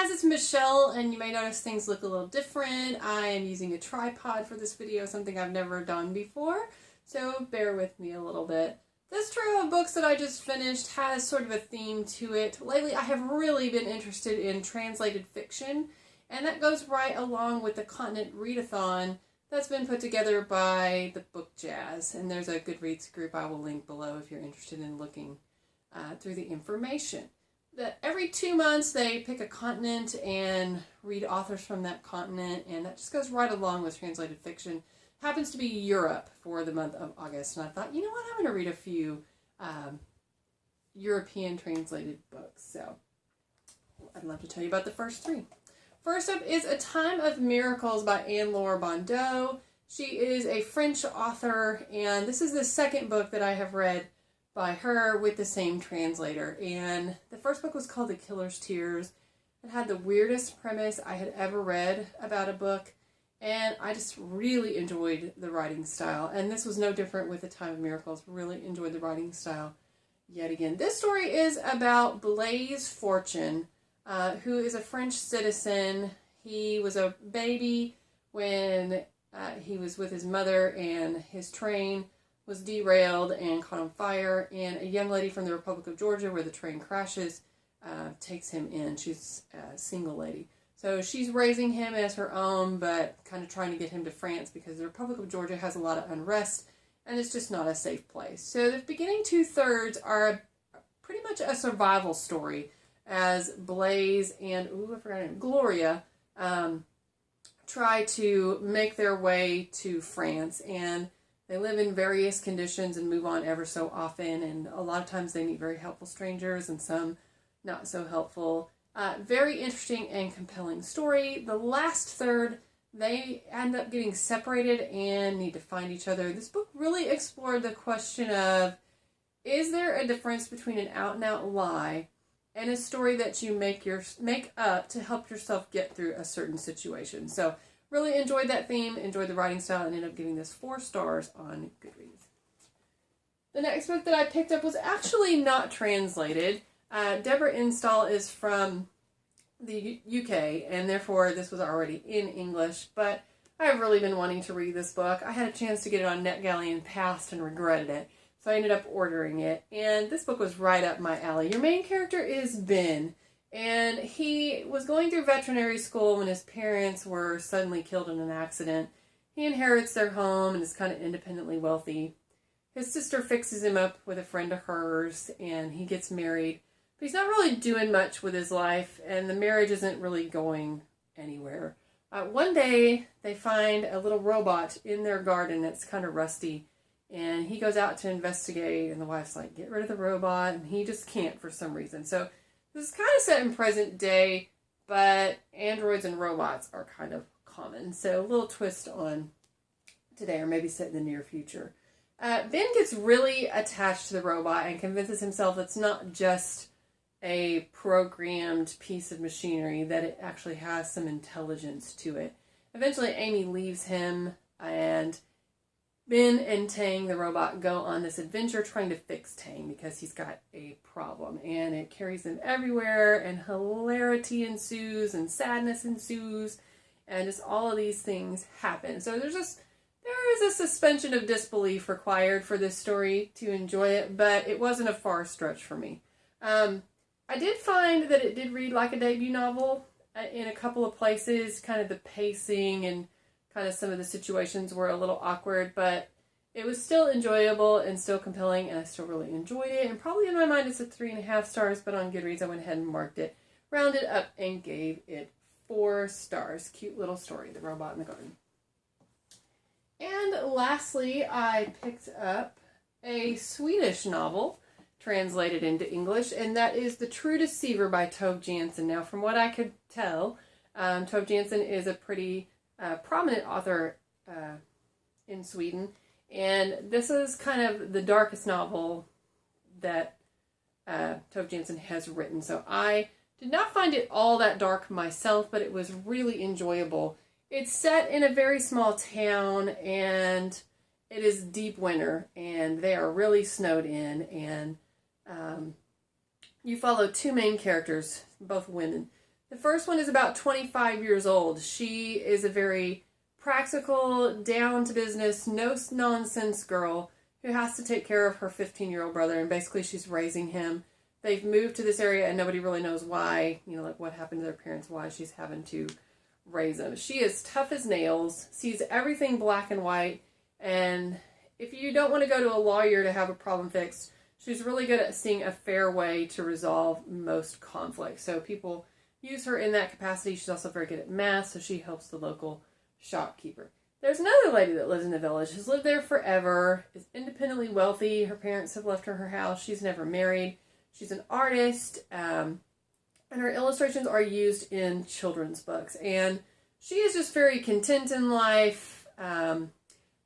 guys, it's Michelle, and you may notice things look a little different. I am using a tripod for this video, something I've never done before, so bear with me a little bit. This trio of books that I just finished has sort of a theme to it. Lately, I have really been interested in translated fiction, and that goes right along with the Continent Read-a-thon that's been put together by the Book Jazz, and there's a Goodreads group I will link below if you're interested in looking through the information. That every 2 months they pick a continent and read authors from that continent, and that just goes right along with translated fiction. Happens to be Europe for the month of August, and I thought, you know what, I'm going to read a few European translated books. So I'd love to tell you about the first 3. First up is A Time of Miracles by Anne-Laure Bondeau. She is a French author, and this is the second book that I have read by her with the same translator. And the first book was called The Killer's Tears. It had the weirdest premise I had ever read about a book, and I just really enjoyed the writing style. And this was no different with A Time of Miracles. Really enjoyed the writing style yet again. This story is about Blaise Fortune, who is a French citizen. He was a baby when he was with his mother, and his train was derailed and caught on fire, and a young lady from the Republic of Georgia, where the train crashes, takes him in. She's a single lady. So she's raising him as her own, but kind of trying to get him to France because the Republic of Georgia has a lot of unrest, and it's just not a safe place. So the beginning 2/3 are pretty much a survival story, as Blaise and, I forgot her name, Gloria, try to make their way to France, and they live in various conditions and move on ever so often, and a lot of times they meet very helpful strangers and some not so helpful. Very interesting and compelling story. The last third, they end up getting separated and need to find each other. This book really explored the question of, is there a difference between an out-and-out lie and a story that you make up to help yourself get through a certain situation? So really enjoyed that theme, enjoyed the writing style, and ended up giving this 4 stars on Goodreads. The next book that I picked up was actually not translated. Deborah Install is from the UK, and therefore this was already in English, but I've really been wanting to read this book. I had a chance to get it on NetGalley and passed and regretted it, so I ended up ordering it, and this book was right up my alley. Your main character is Ben, and he was going through veterinary school when his parents were suddenly killed in an accident. He inherits their home and is kind of independently wealthy. His sister fixes him up with a friend of hers, and he gets married. But he's not really doing much with his life, and the marriage isn't really going anywhere. One day, they find a little robot in their garden that's kind of rusty, and he goes out to investigate, and the wife's like, get rid of the robot, and he just can't for some reason. So this is kind of set in present day, but androids and robots are kind of common. So a little twist on today, or maybe set in the near future. Ben gets really attached to the robot and convinces himself it's not just a programmed piece of machinery, that it actually has some intelligence to it. Eventually, Amy leaves him, and Ben and Tang, the robot, go on this adventure trying to fix Tang because he's got a problem, and it carries them everywhere, and hilarity ensues, and sadness ensues, and just all of these things happen. So there is a suspension of disbelief required for this story to enjoy it, but it wasn't a far stretch for me. I did find that it did read like a debut novel in a couple of places. Kind of the pacing and kind of some of the situations were a little awkward, but it was still enjoyable and still compelling, and I still really enjoyed it. And probably in my mind it's a 3.5 stars, but on Goodreads I went ahead and marked it, rounded up, and gave it 4 stars. Cute little story, The Robot in the Garden. And lastly, I picked up a Swedish novel translated into English, and that is The True Deceiver by Tove Jansson. Now, from what I could tell, Tove Jansson is a pretty prominent author in Sweden, and this is kind of the darkest novel that Tove Jansson has written. So I did not find it all that dark myself, but it was really enjoyable. It's set in a very small town, and it is deep winter, and they are really snowed in, and you follow 2 main characters, both women, The first one is about 25 years old. She is a very practical, down-to-business, no-nonsense girl who has to take care of her 15-year-old brother, and basically she's raising him. They've moved to this area and nobody really knows why, like what happened to their parents, why she's having to raise him. She is tough as nails, sees everything black and white, and if you don't want to go to a lawyer to have a problem fixed, she's really good at seeing a fair way to resolve most conflicts. So people use her in that capacity. She's also very good at math, so she helps the local shopkeeper. There's another lady that lives in the village, has lived there forever, is independently wealthy. Her parents have left her house. She's never married. She's an artist, and her illustrations are used in children's books. And she is just very content in life,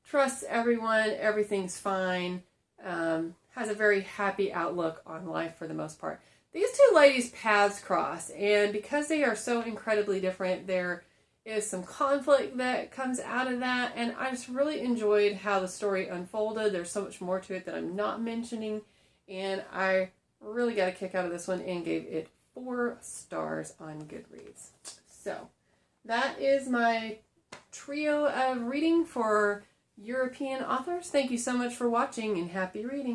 trusts everyone, everything's fine, has a very happy outlook on life for the most part. These two ladies' paths cross, and because they are so incredibly different, there is some conflict that comes out of that, and I just really enjoyed how the story unfolded. There's so much more to it that I'm not mentioning, and I really got a kick out of this one and gave it 4 stars on Goodreads. So that is my trio of reading for European authors. Thank you so much for watching, and happy reading.